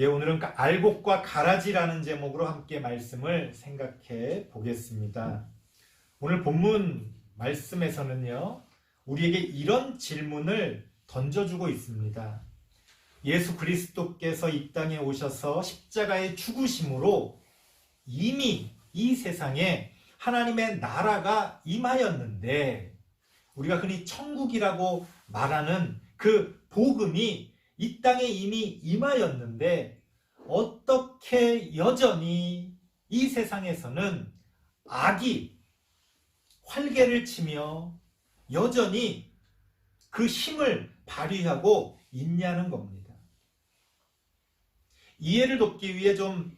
오늘은 알곡과 가라지라는 제목으로 함께 말씀을 생각해 보겠습니다. 오늘 본문 말씀에서는요, 우리에게 이런 질문을 던져주고 있습니다. 예수 그리스도께서 이 땅에 오셔서 십자가의 죽으심으로 이미 이 세상에 하나님의 나라가 임하였는데, 우리가 흔히 천국이라고 말하는 그 복음이 이 땅에 이미 임하였는데 어떻게 여전히 이 세상에서는 악이 활개를 치며 여전히 그 힘을 발휘하고 있냐는 겁니다. 이해를 돕기 위해 좀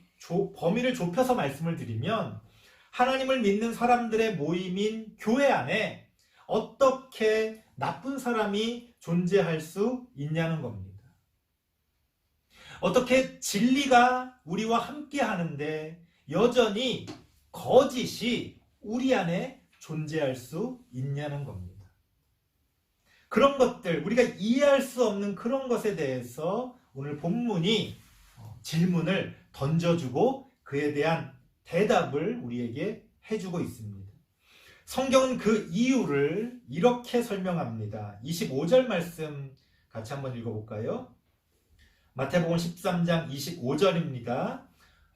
범위를 좁혀서 말씀을 드리면, 하나님을 믿는 사람들의 모임인 교회 안에 어떻게 나쁜 사람이 존재할 수 있냐는 겁니다. 어떻게 진리가 우리와 함께 하는데 여전히 거짓이 우리 안에 존재할 수 있냐는 겁니다. 그런 것들, 우리가 이해할 수 없는 그런 것에 대해서 오늘 본문이 질문을 던져주고 그에 대한 대답을 우리에게 해주고 있습니다. 성경은 그 이유를 이렇게 설명합니다. 25절 말씀 같이 한번 읽어볼까요? 마태복음 13장 25절입니다.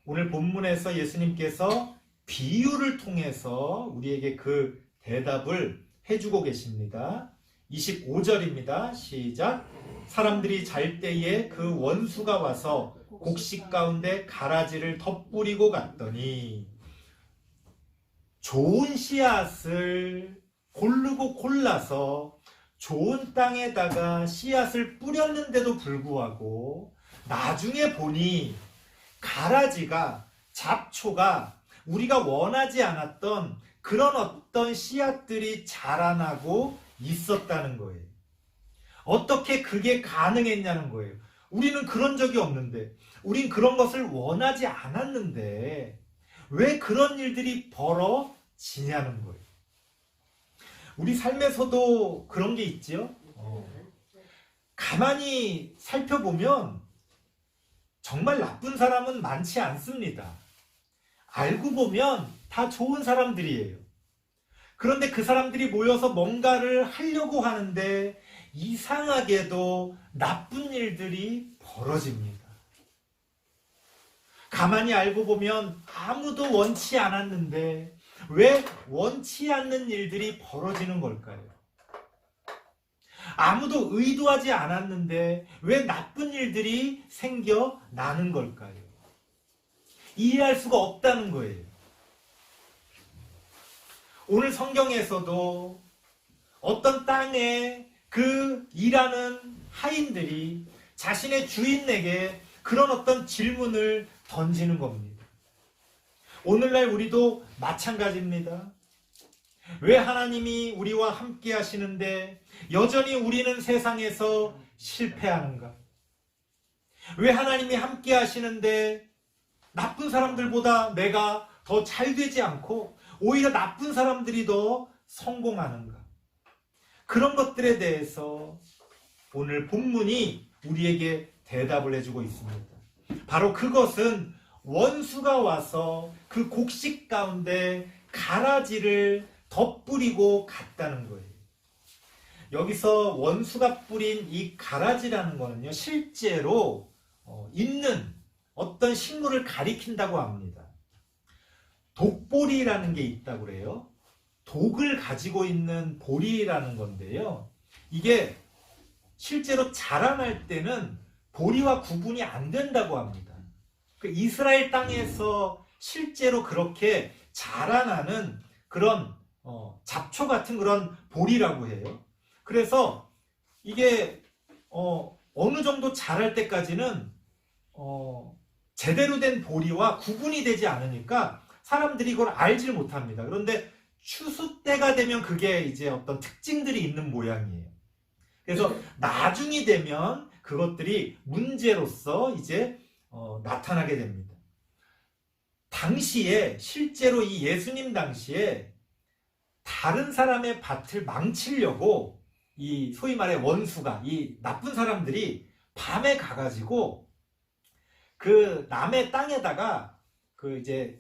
오늘 본문에서 예수님께서 비유를 통해서 우리에게 그 대답을 해주고 계십니다. 25절입니다. 시작. 사람들이 잘 때에 그 원수가 와서 곡식 가운데 가라지를 덧뿌리고 갔더니, 좋은 씨앗을 고르고 골라서 좋은 땅에다가 씨앗을 뿌렸는데도 불구하고 나중에 보니 가라지가, 잡초가 우리가 원하지 않았던 그런 어떤 씨앗들이 자라나고 있었다는 거예요. 어떻게 그게 가능했냐는 거예요. 우리는 그런 적이 없는데, 우린 그런 것을 원하지 않았는데 왜 그런 일들이 벌어지냐는 거예요. 우리 삶에서도 그런 게 있지요. 가만히 살펴보면 정말 나쁜 사람은 많지 않습니다. 알고 보면 다 좋은 사람들이에요. 그런데 그 사람들이 모여서 뭔가를 하려고 하는데 이상하게도 나쁜 일들이 벌어집니다. 가만히 알고 보면 아무도 원치 않았는데 왜 원치 않는 일들이 벌어지는 걸까요? 아무도 의도하지 않았는데 왜 나쁜 일들이 생겨나는 걸까요? 이해할 수가 없다는 거예요. 오늘 성경에서도 어떤 땅에 그 일하는 하인들이 자신의 주인에게 그런 어떤 질문을 던지는 겁니다. 오늘날 우리도 마찬가지입니다. 왜 하나님이 우리와 함께 하시는데 여전히 우리는 세상에서 실패하는가? 왜 하나님이 함께 하시는데 나쁜 사람들보다 내가 더 잘 되지 않고 오히려 나쁜 사람들이 더 성공하는가? 그런 것들에 대해서 오늘 본문이 우리에게 대답을 해주고 있습니다. 바로 그것은 원수가 와서 그 곡식 가운데 가라지를 덧뿌리고 갔다는 거예요. 여기서 원수가 뿌린 이 가라지라는 거는요, 실제로 있는 어떤 식물을 가리킨다고 합니다. 독보리라는 게 있다고 그래요. 독을 가지고 있는 보리라는 건데요, 이게 실제로 자라날 때는 보리와 구분이 안 된다고 합니다. 이스라엘 땅에서 실제로 그렇게 자라나는 그런 잡초 같은 그런 보리라고 해요. 그래서 이게 어느 정도 자랄 때까지는 제대로 된 보리와 구분이 되지 않으니까 사람들이 이걸 알지를 못합니다. 그런데 추수 때가 되면 그게 이제 어떤 특징들이 있는 모양이에요. 그래서 나중이 되면 그것들이 문제로서 이제 나타나게 됩니다. 당시에 실제로 이 예수님 당시에 다른 사람의 밭을 망치려고 이 소위 말해 원수가, 이 나쁜 사람들이 밤에 가가지고 그 남의 땅에다가 그 이제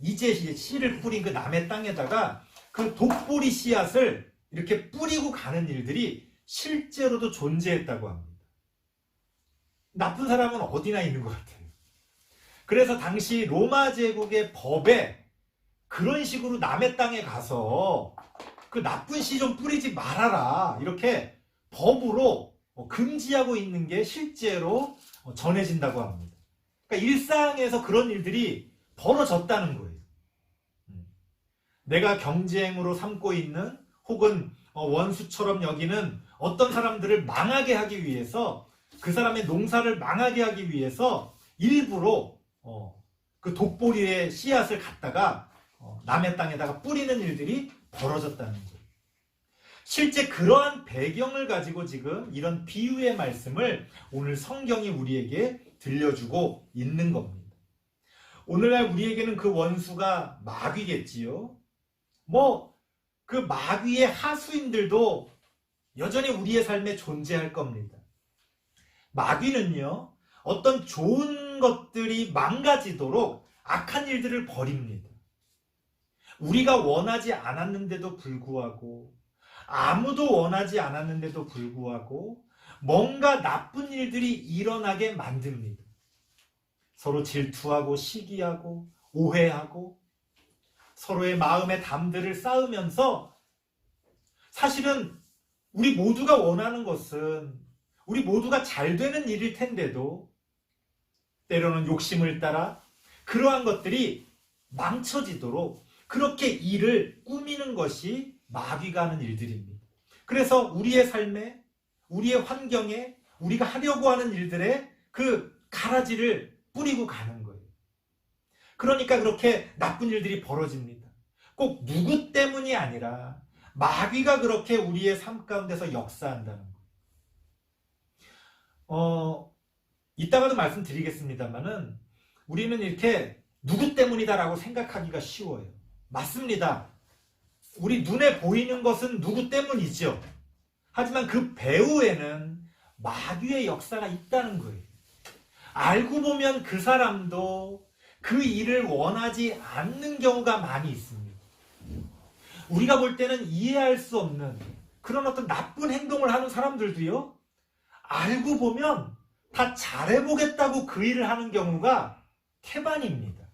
씨를 뿌린 그 남의 땅에다가 그 독보리 씨앗을 이렇게 뿌리고 가는 일들이 실제로도 존재했다고 합니다. 나쁜 사람은 어디나 있는 것 같아요. 그래서 당시 로마 제국의 법에 그런 식으로 남의 땅에 가서 그 나쁜 씨 좀 뿌리지 말아라 이렇게 법으로 금지하고 있는 게 실제로 전해진다고 합니다. 그러니까 일상에서 그런 일들이 벌어졌다는 거예요. 내가 경쟁으로 삼고 있는 혹은 원수처럼 여기는 어떤 사람들을 망하게 하기 위해서 그 사람의 농사를 망하게 하기 위해서 일부러 그 독보리의 씨앗을 갖다가 남의 땅에다가 뿌리는 일들이 벌어졌다는 거예요. 실제 그러한 배경을 가지고 지금 이런 비유의 말씀을 오늘 성경이 우리에게 들려주고 있는 겁니다. 오늘날 우리에게는 그 원수가 마귀겠지요. 그 마귀의 하수인들도 여전히 우리의 삶에 존재할 겁니다. 마귀는요, 어떤 좋은 것들이 망가지도록 악한 일들을 벌입니다. 우리가 원하지 않았는데도 불구하고, 아무도 원하지 않았는데도 불구하고, 뭔가 나쁜 일들이 일어나게 만듭니다. 서로 질투하고 시기하고 오해하고 서로의 마음의 담들을 쌓으면서 사실은 우리 모두가 원하는 것은 우리 모두가 잘 되는 일일 텐데도 때로는 욕심을 따라 그러한 것들이 망쳐지도록 그렇게 일을 꾸미는 것이 마귀가 하는 일들입니다. 그래서 우리의 삶에, 우리의 환경에, 우리가 하려고 하는 일들에 그 가라지를 뿌리고 가는 거예요. 그러니까 그렇게 나쁜 일들이 벌어집니다. 꼭 누구 때문이 아니라 마귀가 그렇게 우리의 삶 가운데서 역사한다는 거예요. 이따가도 말씀드리겠습니다만은 우리는 이렇게 누구 때문이다라고 생각하기가 쉬워요. 맞습니다. 우리 눈에 보이는 것은 누구 때문이죠. 하지만 그 배후에는 마귀의 역사가 있다는 거예요. 알고 보면 그 사람도 그 일을 원하지 않는 경우가 많이 있습니다. 우리가 볼 때는 이해할 수 없는 그런 어떤 나쁜 행동을 하는 사람들도요, 알고 보면 다 잘해보겠다고 그 일을 하는 경우가 태반입니다.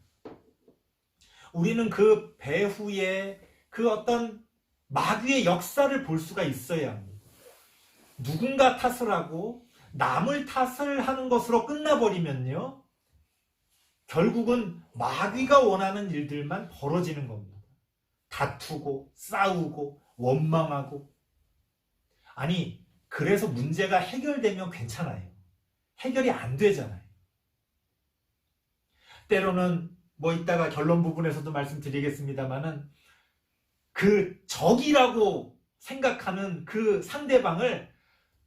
우리는 그 배후에 그 어떤 마귀의 역사를 볼 수가 있어야 합니다. 누군가 탓을 하고 남을 탓을 하는 것으로 끝나버리면요, 결국은 마귀가 원하는 일들만 벌어지는 겁니다. 다투고 싸우고 원망하고. 아니, 그래서 문제가 해결되면 괜찮아요. 해결이 안 되잖아요. 때로는 이따가 결론 부분에서도 말씀드리겠습니다만은 그 적이라고 생각하는 그 상대방을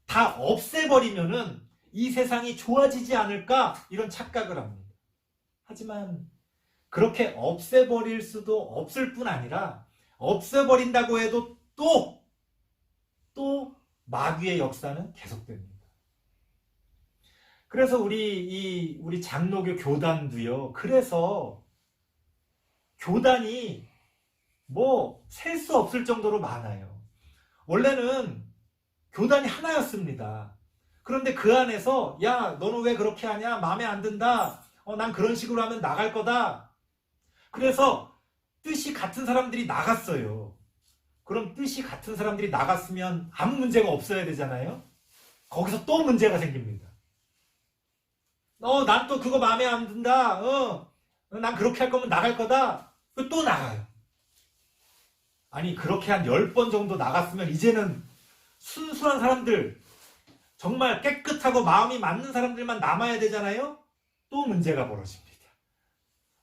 다 없애버리면은 이 세상이 좋아지지 않을까 이런 착각을 합니다. 하지만 그렇게 없애버릴 수도 없을 뿐 아니라 없애버린다고 해도 또 마귀의 역사는 계속됩니다. 그래서 우리 장로교 교단도요. 그래서 교단이 셀 수 없을 정도로 많아요. 원래는 교단이 하나였습니다. 그런데 그 안에서 야, 너는 왜 그렇게 하냐? 마음에 안 든다. 난 그런 식으로 하면 나갈 거다. 그래서 뜻이 같은 사람들이 나갔어요. 그럼 뜻이 같은 사람들이 나갔으면 아무 문제가 없어야 되잖아요. 거기서 또 문제가 생깁니다. 난 또 그거 마음에 안 든다. 난 그렇게 할 거면 나갈 거다. 또 나가요. 아니, 그렇게 한 10번 정도 나갔으면 이제는 순수한 사람들, 정말 깨끗하고 마음이 맞는 사람들만 남아야 되잖아요. 또 문제가 벌어집니다.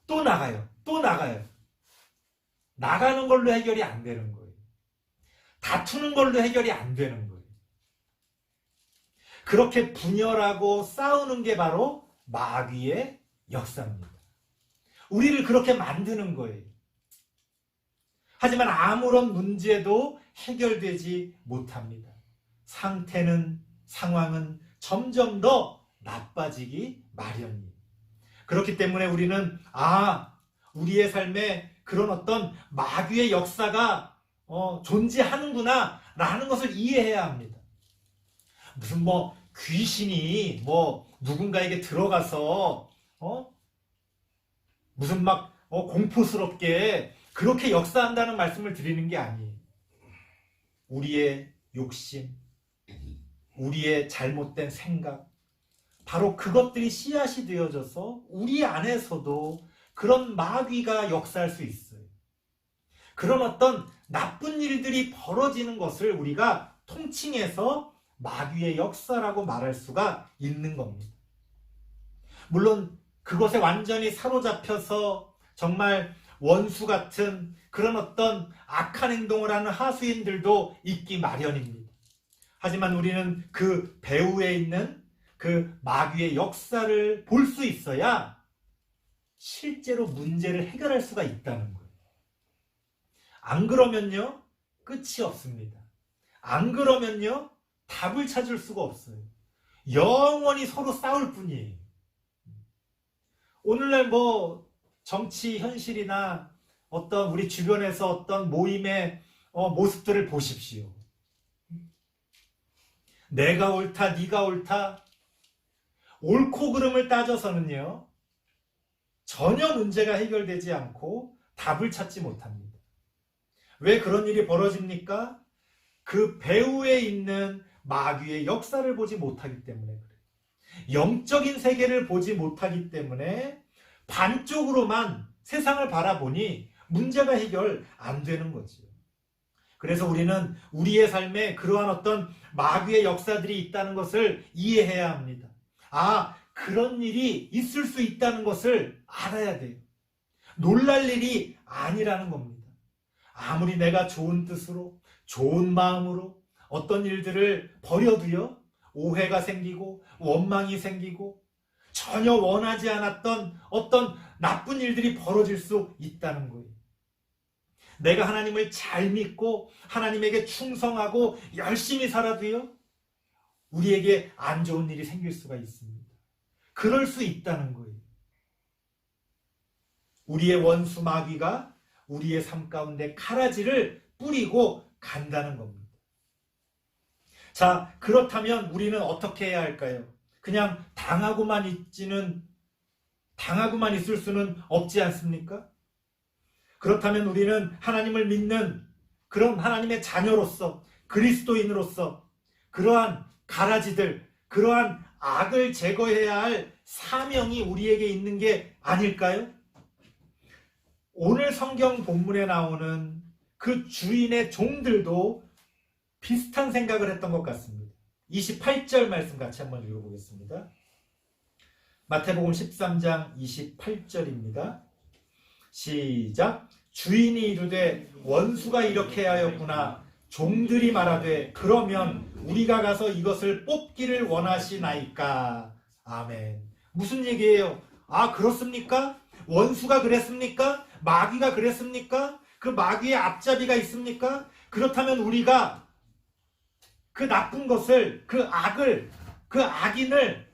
또 나가요. 또 나가요. 나가는 걸로 해결이 안 되는 거예요. 다투는 걸로 해결이 안 되는 거예요. 그렇게 분열하고 싸우는 게 바로 마귀의 역사입니다. 우리를 그렇게 만드는 거예요. 하지만 아무런 문제도 해결되지 못합니다. 상황은 점점 더 나빠지기 마련입니다. 그렇기 때문에 우리는 우리의 삶에 그런 어떤 마귀의 역사가 존재하는구나 라는 것을 이해해야 합니다. 무슨 귀신이 누군가에게 들어가서 무슨 공포스럽게 그렇게 역사한다는 말씀을 드리는 게 아니에요. 우리의 욕심, 우리의 잘못된 생각, 바로 그것들이 씨앗이 되어져서 우리 안에서도 그런 마귀가 역사할 수 있어요. 그런 어떤 나쁜 일들이 벌어지는 것을 우리가 통칭해서 마귀의 역사라고 말할 수가 있는 겁니다. 물론 그것에 완전히 사로잡혀서 정말 원수 같은 그런 어떤 악한 행동을 하는 하수인들도 있기 마련입니다. 하지만 우리는 그 배후에 있는 그 마귀의 역사를 볼 수 있어야 실제로 문제를 해결할 수가 있다는 거예요. 안 그러면요, 끝이 없습니다. 안 그러면요, 답을 찾을 수가 없어요. 영원히 서로 싸울 뿐이에요. 오늘날 정치 현실이나 어떤 우리 주변에서 어떤 모임의 모습들을 보십시오. 내가 옳다, 네가 옳다, 옳고 그름을 따져서는요, 전혀 문제가 해결되지 않고 답을 찾지 못합니다. 왜 그런 일이 벌어집니까? 그 배후에 있는 마귀의 역사를 보지 못하기 때문에 그래요. 영적인 세계를 보지 못하기 때문에 반쪽으로만 세상을 바라보니 문제가 해결 안 되는 거죠. 그래서 우리는 우리의 삶에 그러한 어떤 마귀의 역사들이 있다는 것을 이해해야 합니다. 그런 일이 있을 수 있다는 것을 알아야 돼요. 놀랄 일이 아니라는 겁니다. 아무리 내가 좋은 뜻으로, 좋은 마음으로 어떤 일들을 벌여도요, 오해가 생기고 원망이 생기고 전혀 원하지 않았던 어떤 나쁜 일들이 벌어질 수 있다는 거예요. 내가 하나님을 잘 믿고 하나님에게 충성하고 열심히 살아도요, 우리에게 안 좋은 일이 생길 수가 있습니다. 그럴 수 있다는 거예요. 우리의 원수 마귀가 우리의 삶 가운데 가라지를 뿌리고 간다는 겁니다. 자, 그렇다면 우리는 어떻게 해야 할까요? 그냥 당하고만 있을 수는 없지 않습니까? 그렇다면 우리는 하나님을 믿는 그런 하나님의 자녀로서, 그리스도인으로서 그러한 가라지들, 그러한 악을 제거해야 할 사명이 우리에게 있는 게 아닐까요? 오늘 성경 본문에 나오는 그 주인의 종들도 비슷한 생각을 했던 것 같습니다. 28절 말씀 같이 한번 읽어보겠습니다. 마태복음 13장 28절입니다. 시작. 주인이 이르되 원수가 이렇게 하였구나. 종들이 말하되 그러면 우리가 가서 이것을 뽑기를 원하시나이까. 아멘. 무슨 얘기예요? 그렇습니까? 원수가 그랬습니까? 마귀가 그랬습니까? 그 마귀의 앞잡이가 있습니까? 그렇다면 우리가 그 나쁜 것을, 그 악을, 그 악인을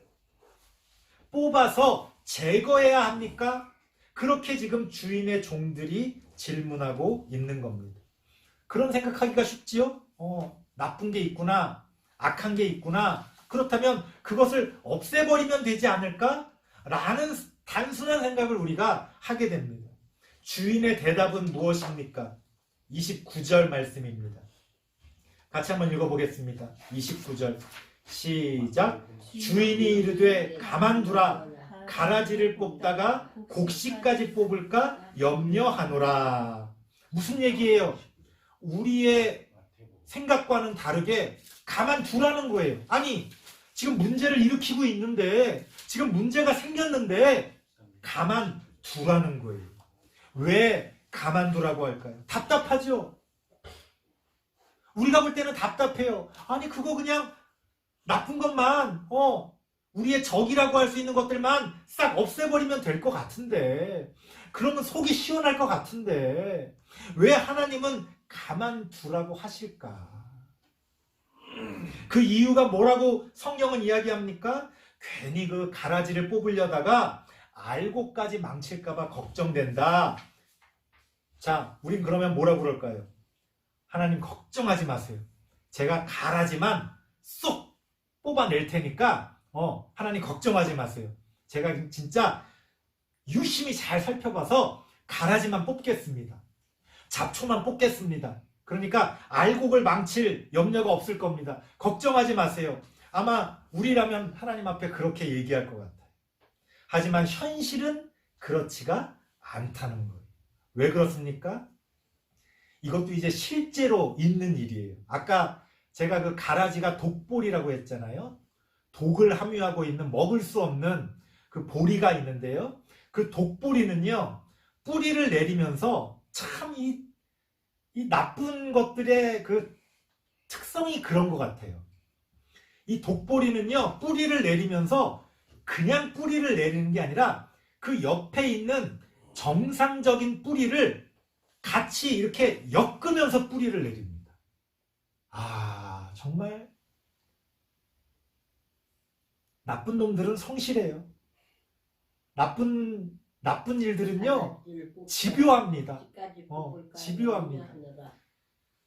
뽑아서 제거해야 합니까? 그렇게 지금 주인의 종들이 질문하고 있는 겁니다. 그런 생각하기가 쉽지요? 나쁜 게 있구나, 악한 게 있구나. 그렇다면 그것을 없애버리면 되지 않을까? 라는 단순한 생각을 우리가 하게 됩니다. 주인의 대답은 무엇입니까? 29절 말씀입니다. 같이 한번 읽어보겠습니다. 29절 시작. 주인이 이르되 가만두라. 가라지를 뽑다가 곡식까지 뽑을까 염려하노라. 무슨 얘기예요? 우리의 생각과는 다르게 가만두라는 거예요. 아니, 지금 문제를 일으키고 있는데, 지금 문제가 생겼는데 가만두라는 거예요. 왜 가만두라고 할까요? 답답하죠? 우리가 볼 때는 답답해요. 아니, 그거 그냥 나쁜 것만, 우리의 적이라고 할 수 있는 것들만 싹 없애버리면 될 것 같은데, 그러면 속이 시원할 것 같은데, 왜 하나님은 가만두라고 하실까? 그 이유가 뭐라고 성경은 이야기합니까? 괜히 그 가라지를 뽑으려다가 알고까지 망칠까봐 걱정된다. 자, 우린 그러면 뭐라고 그럴까요? 하나님 걱정하지 마세요. 제가 가라지만 쏙 뽑아낼 테니까 하나님 걱정하지 마세요. 제가 진짜 유심히 잘 살펴봐서 가라지만 뽑겠습니다. 잡초만 뽑겠습니다. 그러니까 알곡을 망칠 염려가 없을 겁니다. 걱정하지 마세요. 아마 우리라면 하나님 앞에 그렇게 얘기할 것 같아요. 하지만 현실은 그렇지가 않다는 거예요. 왜 그렇습니까? 이것도 이제 실제로 있는 일이에요. 아까 제가 그 가라지가 독보리라고 했잖아요. 독을 함유하고 있는 먹을 수 없는 그 보리가 있는데요. 그 독보리는요, 뿌리를 내리면서 참 이 나쁜 것들의 그 특성이 그런 것 같아요. 이 독보리는요, 뿌리를 내리면서 그냥 뿌리를 내리는 게 아니라 그 옆에 있는 정상적인 뿌리를 같이 이렇게 엮으면서 뿌리를 내립니다. 아, 정말 나쁜 놈들은 성실해요. 나쁜 일들은요, 집요합니다. 집요합니다.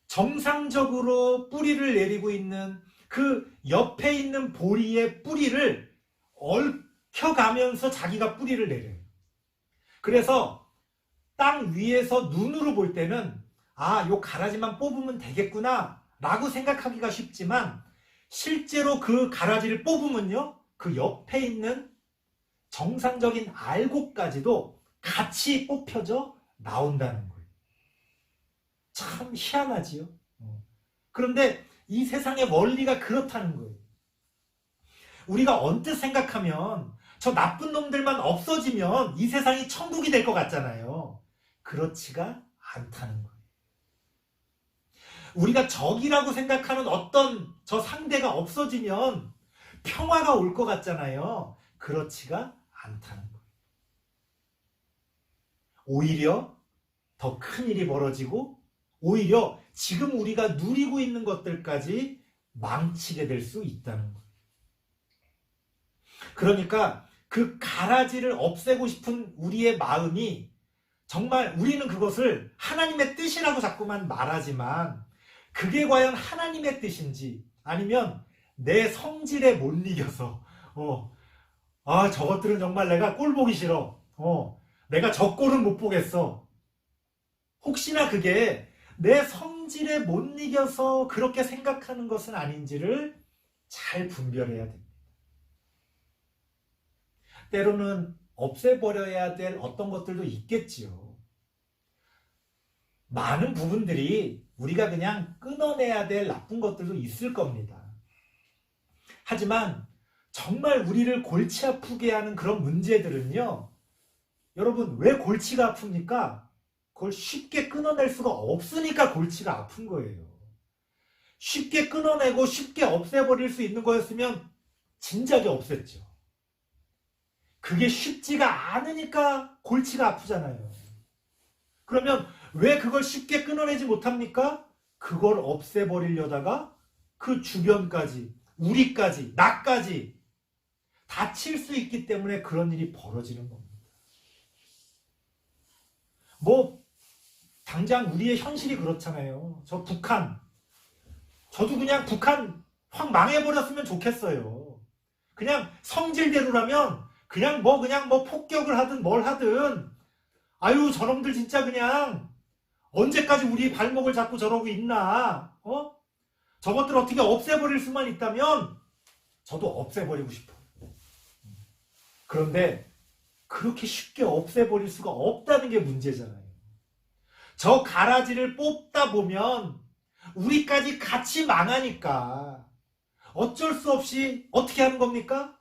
정상적으로 뿌리를 내리고 있는 그 옆에 있는 보리의 뿌리를 얽혀가면서 자기가 뿌리를 내려요. 그래서 땅 위에서 눈으로 볼 때는 요 가라지만 뽑으면 되겠구나 라고 생각하기가 쉽지만, 실제로 그 가라지를 뽑으면요, 그 옆에 있는 정상적인 알곡까지도 같이 뽑혀져 나온다는 거예요. 참 희한하지요. 그런데 이 세상의 원리가 그렇다는 거예요. 우리가 언뜻 생각하면 저 나쁜 놈들만 없어지면 이 세상이 천국이 될 것 같잖아요. 그렇지가 않다는 거예요. 우리가 적이라고 생각하는 어떤 저 상대가 없어지면 평화가 올 것 같잖아요. 그렇지가 않다는 거예요. 오히려 더 큰 일이 벌어지고, 오히려 지금 우리가 누리고 있는 것들까지 망치게 될 수 있다는 거예요. 그러니까 그 가라지를 없애고 싶은 우리의 마음이, 정말 우리는 그것을 하나님의 뜻이라고 자꾸만 말하지만 그게 과연 하나님의 뜻인지, 아니면 내 성질에 못 이겨서 저것들은 정말 내가 꼴 보기 싫어, 내가 저 꼴은 못 보겠어, 혹시나 그게 내 성질에 못 이겨서 그렇게 생각하는 것은 아닌지를 잘 분별해야 됩니다. 때로는 없애버려야 될 어떤 것들도 있겠지요. 많은 부분들이 우리가 그냥 끊어내야 될 나쁜 것들도 있을 겁니다. 하지만 정말 우리를 골치 아프게 하는 그런 문제들은요, 여러분, 왜 골치가 아픕니까? 그걸 쉽게 끊어낼 수가 없으니까 골치가 아픈 거예요. 쉽게 끊어내고 쉽게 없애버릴 수 있는 거였으면 진작에 없앴죠. 그게 쉽지가 않으니까 골치가 아프잖아요. 그러면 왜 그걸 쉽게 끊어내지 못합니까? 그걸 없애버리려다가 그 주변까지, 우리까지, 나까지 다칠 수 있기 때문에 그런 일이 벌어지는 겁니다. 당장 우리의 현실이 그렇잖아요. 저 북한, 저도 그냥 북한 확 망해버렸으면 좋겠어요. 그냥 성질대로라면 그냥 폭격을 하든 뭘 하든, 저놈들 진짜 그냥 언제까지 우리 발목을 잡고 저러고 있나? 저것들 어떻게 없애버릴 수만 있다면 저도 없애버리고 싶어요. 그런데 그렇게 쉽게 없애버릴 수가 없다는 게 문제잖아요. 저 가라지를 뽑다 보면 우리까지 같이 망하니까 어쩔 수 없이 어떻게 하는 겁니까?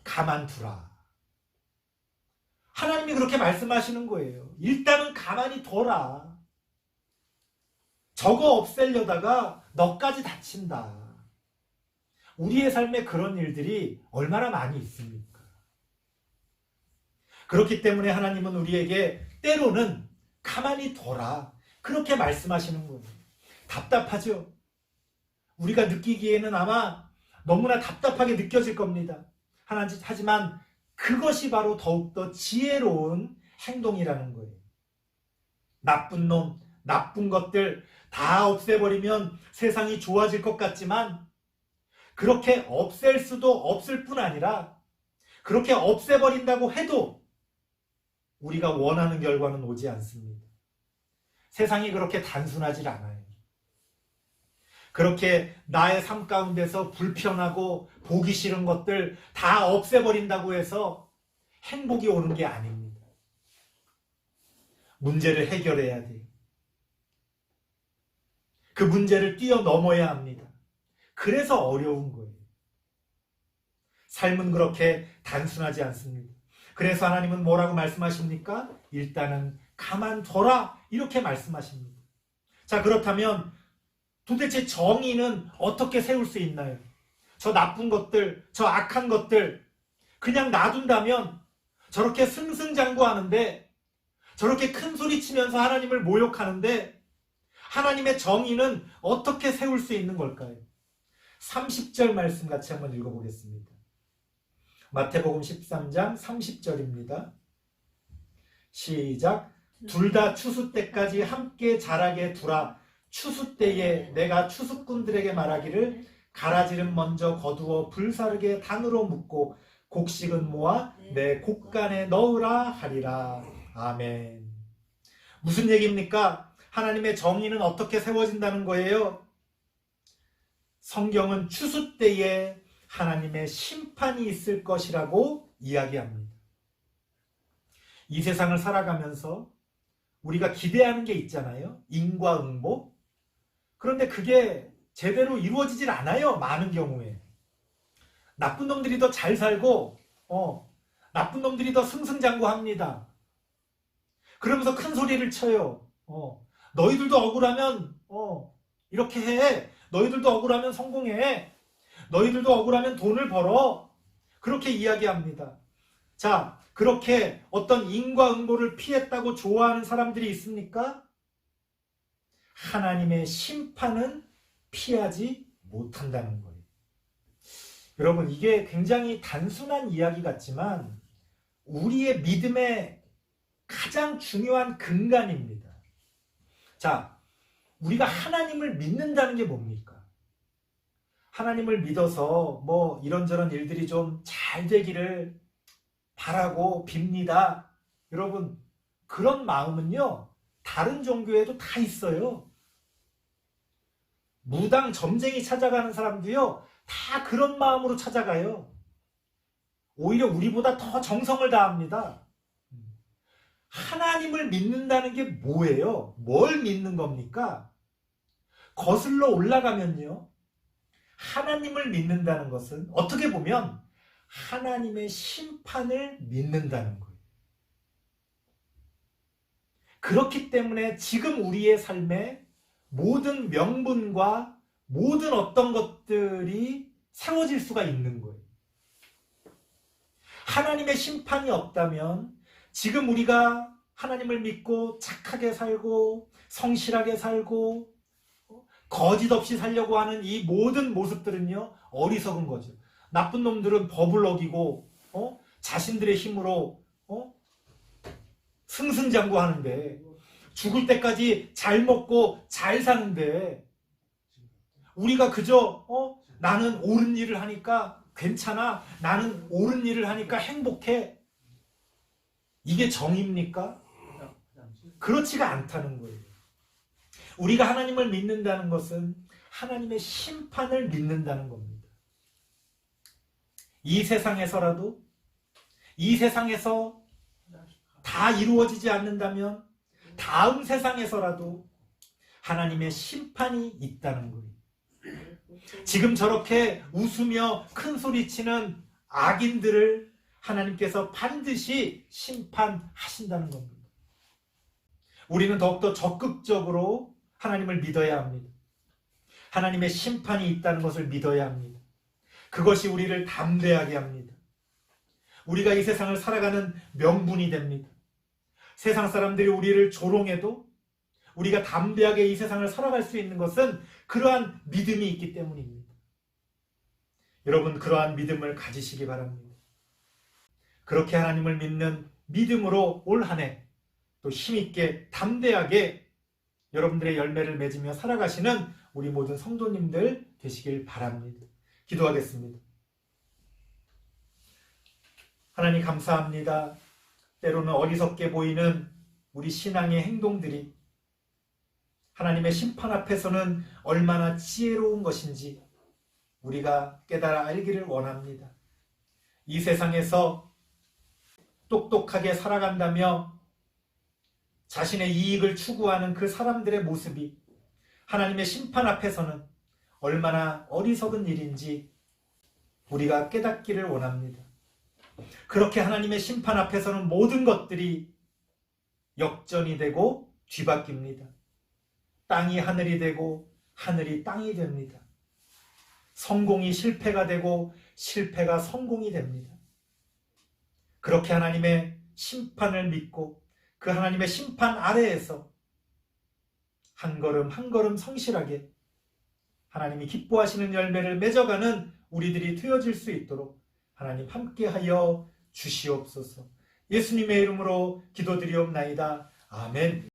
가만두라. 하나님이 그렇게 말씀하시는 거예요. 일단은 가만히 둬라. 저거 없애려다가 너까지 다친다. 우리의 삶에 그런 일들이 얼마나 많이 있습니까? 그렇기 때문에 하나님은 우리에게 때로는 가만히 둬라, 그렇게 말씀하시는 거예요. 답답하죠? 우리가 느끼기에는 아마 너무나 답답하게 느껴질 겁니다. 하지만 그것이 바로 더욱더 지혜로운 행동이라는 거예요. 나쁜 놈, 나쁜 것들 다 없애버리면 세상이 좋아질 것 같지만 그렇게 없앨 수도 없을 뿐 아니라 그렇게 없애버린다고 해도 우리가 원하는 결과는 오지 않습니다. 세상이 그렇게 단순하지 않아요. 그렇게 나의 삶 가운데서 불편하고 보기 싫은 것들 다 없애버린다고 해서 행복이 오는 게 아닙니다. 문제를 해결해야 돼요. 그 문제를 뛰어넘어야 합니다. 그래서 어려운 거예요. 삶은 그렇게 단순하지 않습니다. 그래서 하나님은 뭐라고 말씀하십니까? 일단은 가만둬라 이렇게 말씀하십니다. 자, 그렇다면 도대체 정의는 어떻게 세울 수 있나요? 저 나쁜 것들, 저 악한 것들 그냥 놔둔다면 저렇게 승승장구하는데 저렇게 큰 소리 치면서 하나님을 모욕하는데 하나님의 정의는 어떻게 세울 수 있는 걸까요? 30절 말씀 같이 한번 읽어보겠습니다. 마태복음 13장 30절입니다. 시작. 둘 다 추수 때까지 함께 자라게 두라. 추수 때에 내가 추수꾼들에게 말하기를 가라지는 먼저 거두어 불사르게 단으로 묶고 곡식은 모아 내 곡간에 넣으라 하리라. 아멘. 무슨 얘기입니까? 하나님의 정의는 어떻게 세워진다는 거예요? 성경은 추수 때에 하나님의 심판이 있을 것이라고 이야기합니다. 이 세상을 살아가면서 우리가 기대하는 게 있잖아요. 인과응보. 그런데 그게 제대로 이루어지질 않아요. 많은 경우에. 나쁜 놈들이 더 잘 살고 나쁜 놈들이 더 승승장구합니다. 그러면서 큰 소리를 쳐요. 너희들도 억울하면 이렇게 해. 너희들도 억울하면 성공해. 너희들도 억울하면 돈을 벌어. 그렇게 이야기합니다. 자, 그렇게 어떤 인과응보를 피했다고 좋아하는 사람들이 있습니까? 하나님의 심판은 피하지 못한다는 거예요. 여러분, 이게 굉장히 단순한 이야기 같지만 우리의 믿음의 가장 중요한 근간입니다. 자, 우리가 하나님을 믿는다는 게 뭡니까? 하나님을 믿어서 뭐 이런저런 일들이 좀 잘 되기를 바라고 빕니다. 여러분, 그런 마음은요, 다른 종교에도 다 있어요. 무당 점쟁이 찾아가는 사람도요, 다 그런 마음으로 찾아가요. 오히려 우리보다 더 정성을 다합니다. 하나님을 믿는다는 게 뭐예요? 뭘 믿는 겁니까? 거슬러 올라가면요, 하나님을 믿는다는 것은 어떻게 보면 하나님의 심판을 믿는다는 거예요. 그렇기 때문에 지금 우리의 삶에 모든 명분과 모든 어떤 것들이 세워질 수가 있는 거예요. 하나님의 심판이 없다면 지금 우리가 하나님을 믿고 착하게 살고 성실하게 살고 거짓 없이 살려고 하는 이 모든 모습들은요, 어리석은 거죠. 나쁜 놈들은 법을 어기고 자신들의 힘으로 승승장구하는데, 죽을 때까지 잘 먹고 잘 사는데 우리가 그저 나는 옳은 일을 하니까 괜찮아, 나는 옳은 일을 하니까 행복해, 이게 정의입니까? 그렇지가 않다는 거예요. 우리가 하나님을 믿는다는 것은 하나님의 심판을 믿는다는 겁니다. 이 세상에서라도, 이 세상에서 다 이루어지지 않는다면 다음 세상에서라도 하나님의 심판이 있다는 거예요. 지금 저렇게 웃으며 큰 소리치는 악인들을 하나님께서 반드시 심판하신다는 겁니다. 우리는 더욱더 적극적으로 하나님을 믿어야 합니다. 하나님의 심판이 있다는 것을 믿어야 합니다. 그것이 우리를 담대하게 합니다. 우리가 이 세상을 살아가는 명분이 됩니다. 세상 사람들이 우리를 조롱해도 우리가 담대하게 이 세상을 살아갈 수 있는 것은 그러한 믿음이 있기 때문입니다. 여러분, 그러한 믿음을 가지시기 바랍니다. 그렇게 하나님을 믿는 믿음으로 올 한 해 또 힘있게 담대하게 여러분들의 열매를 맺으며 살아가시는 우리 모든 성도님들 되시길 바랍니다. 기도하겠습니다. 하나님 감사합니다. 때로는 어리석게 보이는 우리 신앙의 행동들이 하나님의 심판 앞에서는 얼마나 지혜로운 것인지 우리가 깨달아 알기를 원합니다. 이 세상에서 똑똑하게 살아간다며 자신의 이익을 추구하는 그 사람들의 모습이 하나님의 심판 앞에서는 얼마나 어리석은 일인지 우리가 깨닫기를 원합니다. 그렇게 하나님의 심판 앞에서는 모든 것들이 역전이 되고 뒤바뀝니다. 땅이 하늘이 되고 하늘이 땅이 됩니다. 성공이 실패가 되고 실패가 성공이 됩니다. 그렇게 하나님의 심판을 믿고 그 하나님의 심판 아래에서 한 걸음 한 걸음 성실하게 하나님이 기뻐하시는 열매를 맺어가는 우리들이 되어질 수 있도록 하나님 함께하여 주시옵소서. 예수님의 이름으로 기도드리옵나이다. 아멘.